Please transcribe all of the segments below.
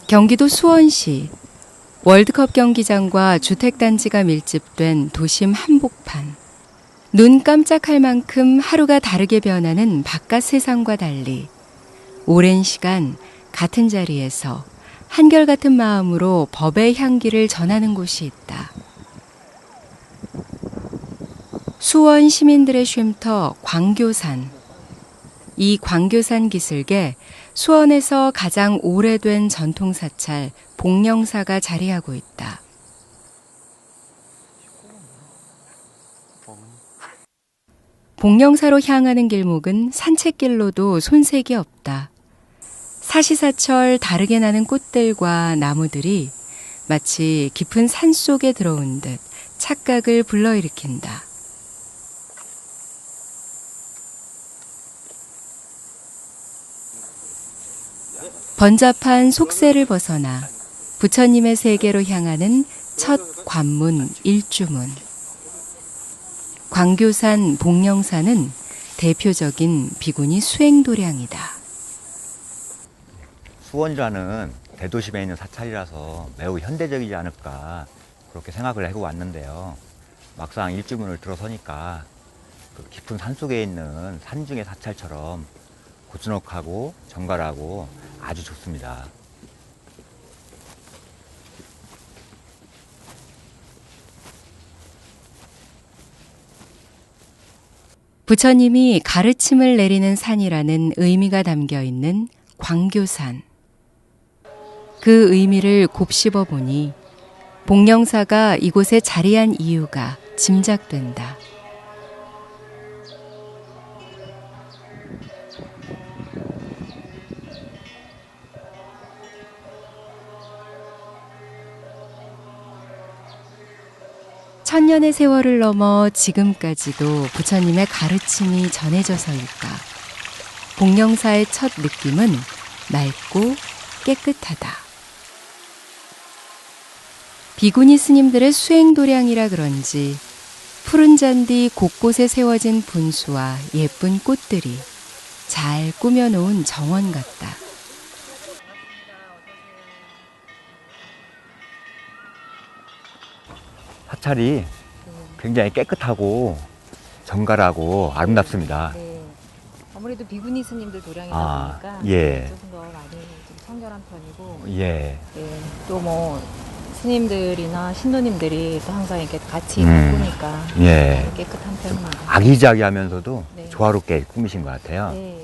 경기도 수원시 월드컵 경기장과 주택단지가 밀집된 도심 한복판. 눈 깜짝할 만큼 하루가 다르게 변하는 바깥 세상과 달리 오랜 시간 같은 자리에서 한결같은 마음으로 법의 향기를 전하는 곳이 있다. 수원 시민들의 쉼터 광교산. 이 광교산 기슭에 수원에서 가장 오래된 전통사찰 복령사가 자리하고 있다. 복령사로 향하는 길목은 산책길로도 손색이 없다. 사시사철 다르게 나는 꽃들과 나무들이 마치 깊은 산 속에 들어온 듯 착각을 불러일으킨다. 번잡한 속세를 벗어나 부처님의 세계로 향하는 첫 관문 일주문. 광교산 복령사는 대표적인 비구니 수행도량이다. 수원이라는 대도심에 있는 사찰이라서 매우 현대적이지 않을까 그렇게 생각을 하고 왔는데요. 막상 일주문을 들어서니까 그 깊은 산속에 있는 산중의 사찰처럼 고즈넉하고 정갈하고 아주 좋습니다. 부처님이 가르침을 내리는 산이라는 의미가 담겨 있는 광교산. 그 의미를 곱씹어 보니 복령사가 이곳에 자리한 이유가 짐작된다. 천년의 세월을 넘어 지금까지도 부처님의 가르침이 전해져서일까. 복령사의 첫 느낌은 맑고 깨끗하다. 비구니 스님들의 수행도량이라 그런지 푸른 잔디 곳곳에 세워진 분수와 예쁜 꽃들이 잘 꾸며놓은 정원 같다. 사찰이 굉장히 깨끗하고 정갈하고 아름답습니다. 네. 아무래도 비구니 스님들 도량이다 보니까 예. 조금 더 많이 좀 청결한 편이고, 예. 네. 또 뭐 스님들이나 신도님들이 또 항상 이렇게 같이 꾸니까 예. 깨끗한 편입니다. 아기자기하면서도 네. 조화롭게 꾸미신 것 같아요. 네.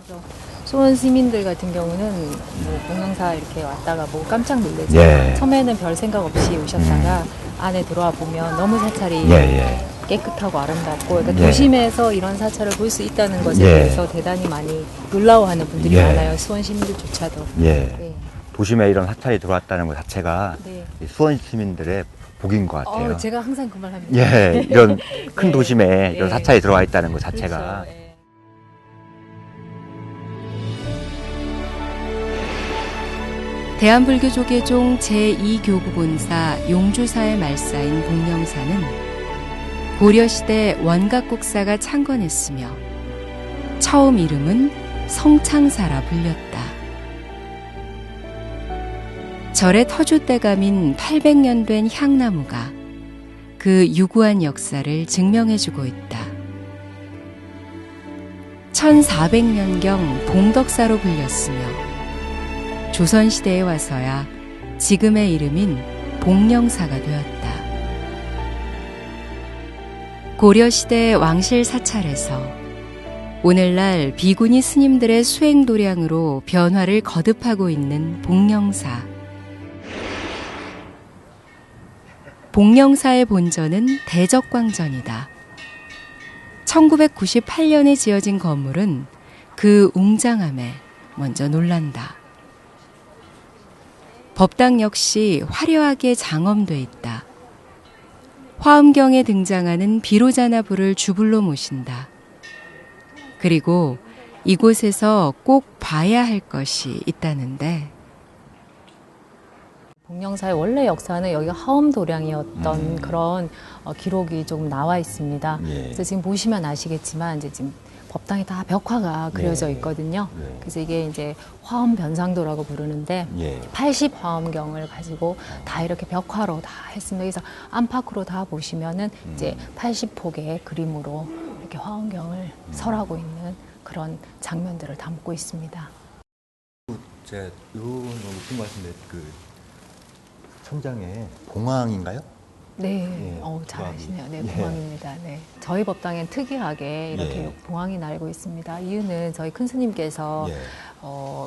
그래서 수원 시민들 같은 경우는 뭐 복령사 이렇게 왔다가 뭐 깜짝 놀라죠. 예. 처음에는 별 생각 없이 오셨다가 안에 들어와 보면 너무 사찰이 예. 깨끗하고 아름답고, 그러니까 예. 도심에서 이런 사찰을 볼 수 있다는 것에 예. 대해서 대단히 많이 놀라워하는 분들이 예. 많아요. 수원 시민들조차도. 예. 네. 도심에 이런 사찰이 들어왔다는 것 자체가 네. 이 수원 시민들의 복인 것 같아요. 제가 항상 그 말 합니다. 예, 이런 큰 네. 도심에 이런 네. 사찰이 들어와 있다는 것 자체가. 그렇죠. 예. 대한불교조계종 제2교구본사 용주사의 말사인 복령사는 고려시대 원각국사가 창건했으며 처음 이름은 성창사라 불렸다. 절의 터줏대감인 800년 된 향나무가 그 유구한 역사를 증명해주고 있다. 1400년경 봉덕사로 불렸으며 조선시대에 와서야 지금의 이름인 복령사가 되었다. 고려시대 왕실 사찰에서 오늘날 비구니 스님들의 수행도량으로 변화를 거듭하고 있는 복령사. 복령사의 본전은 대적광전이다. 1998년에 지어진 건물은 그 웅장함에 먼저 놀란다. 법당 역시 화려하게 장엄돼 있다. 화엄경에 등장하는 비로자나 불을 주불로 모신다. 그리고 이곳에서 꼭 봐야 할 것이 있다는데, 복령사의 원래 역사는 여기가 하엄도량이었던 그런 기록이 조금 나와 있습니다. 예. 그래서 지금 보시면 아시겠지만 이제 지금 법당에 다 벽화가 그려져 있거든요. 그래서 이게 이제 화엄 변상도라고 부르는데 80 화엄경을 가지고 다 이렇게 벽화로 다 했습니다. 그래서 안팎으로 다 보시면은 이제 80폭의 그림으로 이렇게 화엄경을 설하고 있는 그런 장면들을 담고 있습니다. 제가 요 너무 큰 것 같은데 그 천장에 봉황인가요? 네, 예, 잘 봉황이. 아시네요. 네, 예. 봉황입니다. 네. 저희 법당엔 특이하게 이렇게 예. 봉황이 날고 있습니다. 이유는 저희 큰 스님께서 예.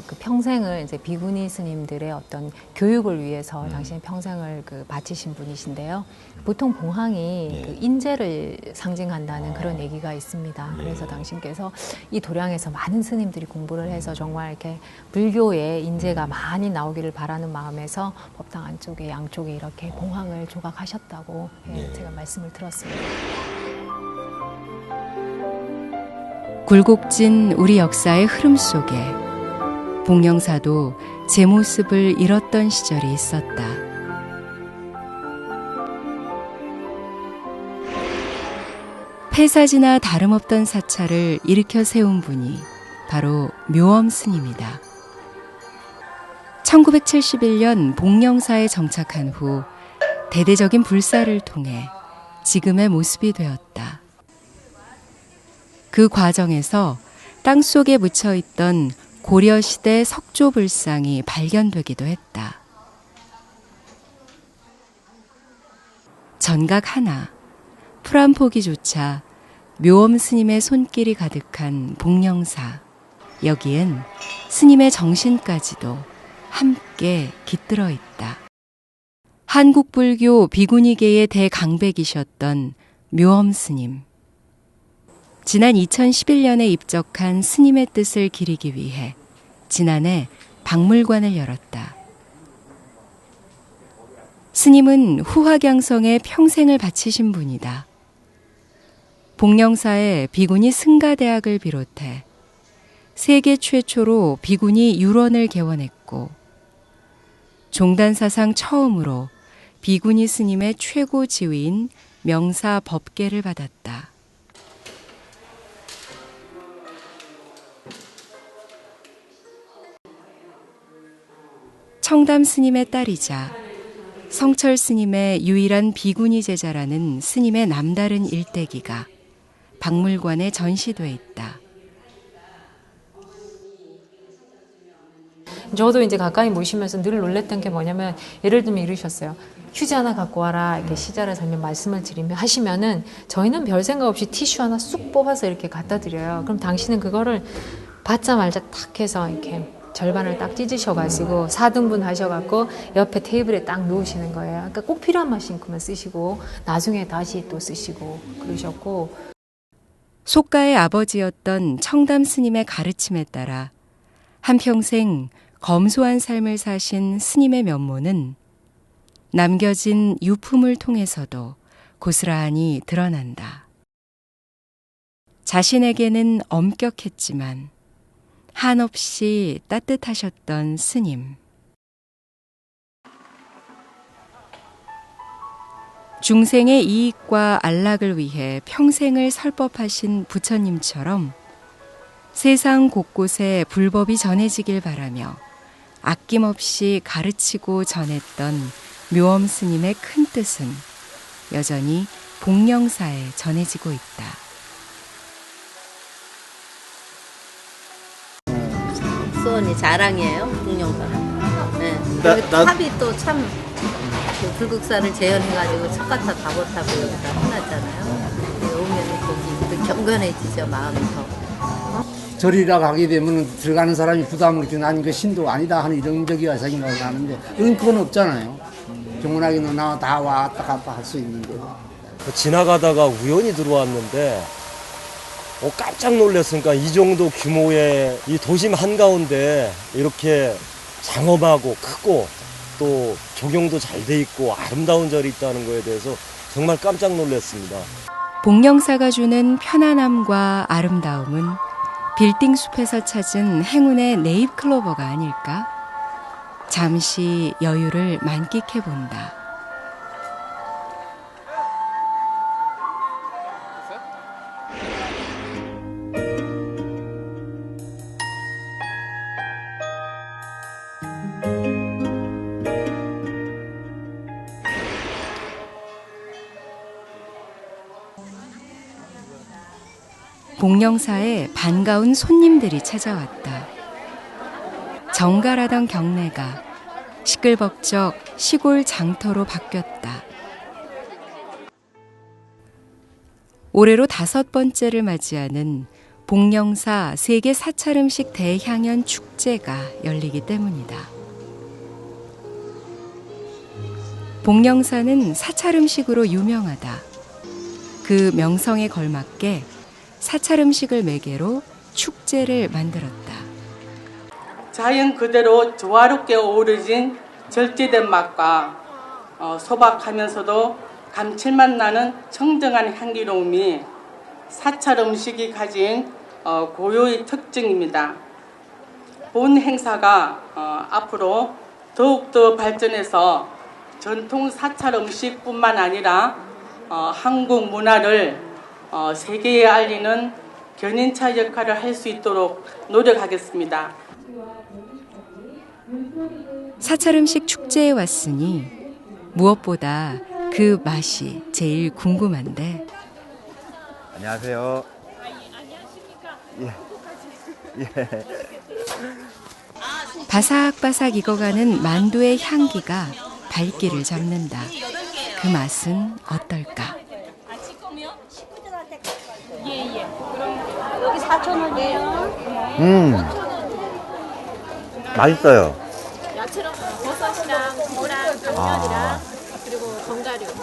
그 평생을 이제 비구니 스님들의 어떤 교육을 위해서 당신의 평생을 그 바치신 분이신데요. 보통 봉황이 예. 그 인재를 상징한다는 그런 얘기가 있습니다. 예. 그래서 당신께서 이 도량에서 많은 스님들이 공부를 해서 정말 이렇게 불교의 인재가 많이 나오기를 바라는 마음에서 법당 안쪽에 양쪽에 이렇게 봉황을 조각하셨다고 예. 제가 말씀을 들었습니다. 굴곡진 우리 역사의 흐름 속에 복령사도 제 모습을 잃었던 시절이 있었다. 폐사지나 다름없던 사찰을 일으켜 세운 분이 바로 묘엄 스님이다. 1971년 복령사에 정착한 후 대대적인 불사를 통해 지금의 모습이 되었다. 그 과정에서 땅속에 묻혀있던 고려시대 석조불상이 발견되기도 했다. 전각 하나, 풀 한 포기조차 묘엄 스님의 손길이 가득한 복령사. 여기엔 스님의 정신까지도 함께 깃들어 있다. 한국 불교 비구니계의 대강백이셨던 묘엄 스님. 지난 2011년에 입적한 스님의 뜻을 기리기 위해 지난해 박물관을 열었다. 스님은 후화경성에 평생을 바치신 분이다. 복령사에 비구니 승가대학을 비롯해 세계 최초로 비구니 유런을 개원했고 종단사상 처음으로 비구니 스님의 최고 지위인 명사 법계를 받았다. 청담 스님의 딸이자 성철 스님의 유일한 비구니 제자라는 스님의 남다른 일대기가 박물관에 전시돼 있다. 저도 이제 가까이 모시면서 늘 놀랬던 게 뭐냐면 예를 들면 이러셨어요. 휴지 하나 갖고 와라 이렇게 시자를 설명 말씀을 드리면 하시면은 저희는 별 생각 없이 티슈 하나 쑥 뽑아서 이렇게 갖다 드려요. 그럼 당신은 그거를 받자 말자 탁 해서 이렇게 절반을 딱 찢으셔가지고 4등분 하셔갖고 옆에 테이블에 딱 놓으시는 거예요. 그러니까 꼭 필요한 만큼만 쓰시고 나중에 다시 또 쓰시고 그러셨고. 속가의 아버지였던 청담 스님의 가르침에 따라 한평생 검소한 삶을 사신 스님의 면모는 남겨진 유품을 통해서도 고스란히 드러난다. 자신에게는 엄격했지만 한없이 따뜻하셨던 스님. 중생의 이익과 안락을 위해 평생을 설법하신 부처님처럼 세상 곳곳에 불법이 전해지길 바라며 아낌없이 가르치고 전했던 묘엄 스님의 큰 뜻은 여전히 복령사에 전해지고 있다. 수원이 자랑이에요, 복령사가. 네. 그리고 탑이 또 참 불국사를 재현해가지고 첫가탑 바보탑이 여기다 해놨잖아요. 오면 거기 경건해지죠, 마음이 더. 절이라고 하게 되면 들어가는 사람이 부담을 느끼는 아니 그 신도 아니다 하는 이런적이야 생각을 하는데 그런 그건 없잖아요. 정원하게 너나 다 왔다 갔다 할 수 있는데. 지나가다가 우연히 들어왔는데 깜짝 놀랐으니까 이 정도 규모의 이 도심 한가운데 이렇게 장엄하고 크고 또 조경도 잘 돼 있고 아름다운 절이 있다는 거에 대해서 정말 깜짝 놀랐습니다. 복령사가 주는 편안함과 아름다움은 빌딩 숲에서 찾은 행운의 네잎클로버가 아닐까? 잠시 여유를 만끽해 본다. 복령사에 반가운 손님들이 찾아왔다. 정갈하던 경내가 시끌벅적 시골 장터로 바뀌었다. 올해로 5번째를 맞이하는 복령사 세계 사찰음식 대향연 축제가 열리기 때문이다. 복령사는 사찰음식으로 유명하다. 그 명성에 걸맞게 사찰음식을 매개로 축제를 만들었다. 자연 그대로 조화롭게 어우러진 절제된 맛과 소박하면서도 감칠맛 나는 청정한 향기로움이 사찰 음식이 가진 고유의 특징입니다. 본 행사가 앞으로 더욱더 발전해서 전통 사찰 음식뿐만 아니라 한국 문화를 세계에 알리는 견인차 역할을 할 수 있도록 노력하겠습니다. 사찰음식 축제에 왔으니 무엇보다 그 맛이 제일 궁금한데. 안녕하세요. 바삭바삭 익어가는 만두의 향기가 발길을 잡는다. 그 맛은 어떨까? 여기 4,000원이에요. 맛있어요. 야채랑 버섯이랑 무랑 당면이랑 그리고 견과류 이렇게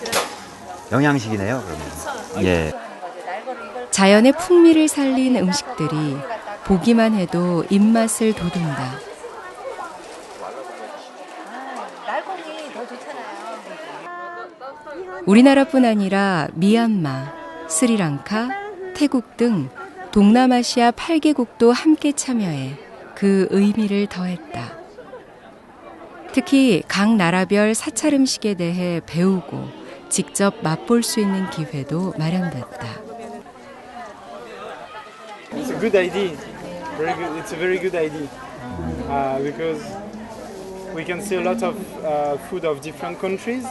들어있어요. 영양식이네요, 그러면. 예. 자연의 풍미를 살린 음식들이 보기만 해도 입맛을 돋운다. 우리나라뿐 아니라 미얀마, 스리랑카, 태국 등 동남아시아 8개국도 함께 참여해 그 의미를 더했다. 특히 각 나라별 사찰 음식에 대해 배우고 직접 맛볼 수 있는 기회도 마련됐다. It's a good idea. It's a very good idea because we can see a lot of food of different countries,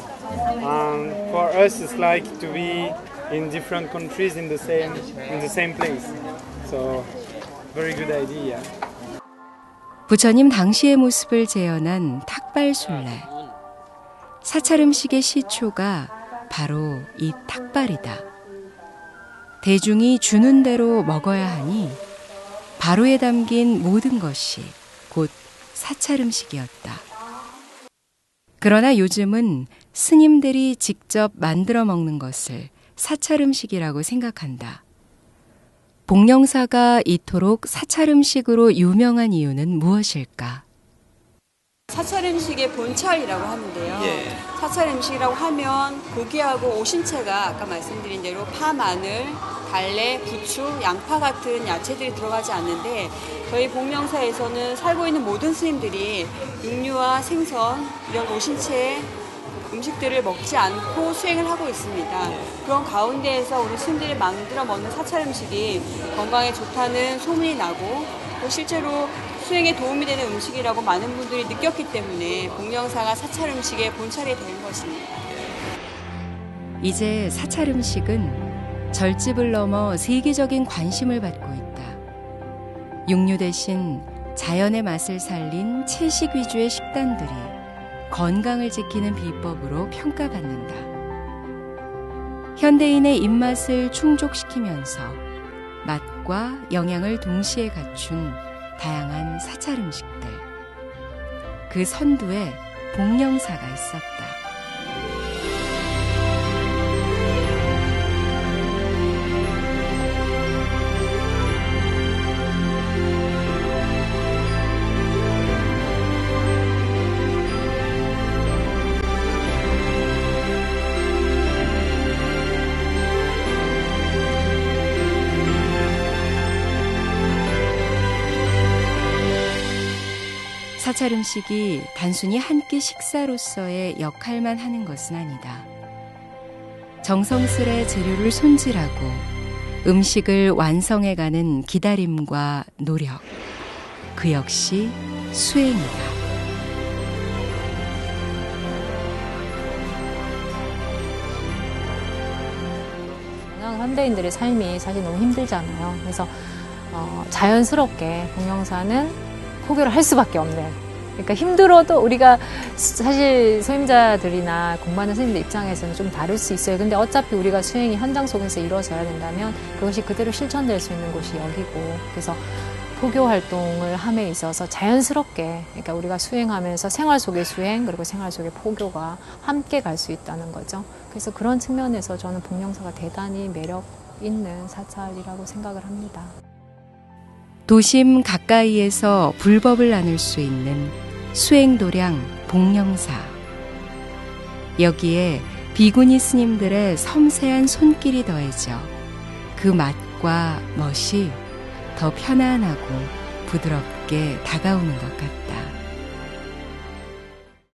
and for us, it's like to be in different countries in the same place. So, very good idea. 부처님 당시의 모습을 재현한 탁발순례. 사찰 음식의 시초가 바로 이 탁발이다. 대중이 주는 대로 먹어야 하니 바로에 담긴 모든 것이 곧 사찰 음식이었다. 그러나 요즘은 스님들이 직접 만들어 먹는 것을 사찰 음식이라고 생각한다. 복령사가 이토록 사찰 음식으로 유명한 이유는 무엇일까? 사찰 음식의 본찰이라고 하는데요. 사찰 음식이라고 하면 고기하고 오신채가 아까 말씀드린 대로 파, 마늘, 달래, 부추, 양파 같은 야채들이 들어가지 않는데 저희 복령사에서는 살고 있는 모든 스님들이 육류와 생선, 이런 오신채 음식들을 먹지 않고 수행을 하고 있습니다. 그런 가운데에서 우리 스님들이 만들어 먹는 사찰 음식이 건강에 좋다는 소문이 나고 또 실제로 수행에 도움이 되는 음식이라고 많은 분들이 느꼈기 때문에 복령사가 사찰 음식의 본찰이 된 것입니다. 이제 사찰 음식은 절집을 넘어 세계적인 관심을 받고 있다. 육류 대신 자연의 맛을 살린 채식 위주의 식단들이 건강을 지키는 비법으로 평가받는다. 현대인의 입맛을 충족시키면서 맛과 영양을 동시에 갖춘 다양한 사찰 음식들. 그 선두에 복령사가 있었다. 사찰 음식이 단순히 한 끼 식사로서의 역할만 하는 것은 아니다. 정성스레 재료를 손질하고 음식을 완성해가는 기다림과 노력, 그 역시 수행이다. 현대인들의 삶이 사실 너무 힘들잖아요. 그래서 자연스럽게 복령사는 포교를 할 수밖에 없는, 그러니까 힘들어도 우리가 사실 소임자들이나 공부하는 선생님들 입장에서는 좀 다를 수 있어요. 근데 어차피 우리가 수행이 현장 속에서 이루어져야 된다면 그것이 그대로 실천될 수 있는 곳이 여기고, 그래서 포교 활동을 함에 있어서 자연스럽게, 그러니까 우리가 수행하면서 생활 속의 수행 그리고 생활 속의 포교가 함께 갈 수 있다는 거죠. 그래서 그런 측면에서 저는 복령사가 대단히 매력 있는 사찰이라고 생각을 합니다. 도심 가까이에서 불법을 나눌 수 있는 수행도량 복령사. 여기에 비구니 스님들의 섬세한 손길이 더해져 그 맛과 멋이 더 편안하고 부드럽게 다가오는 것 같다.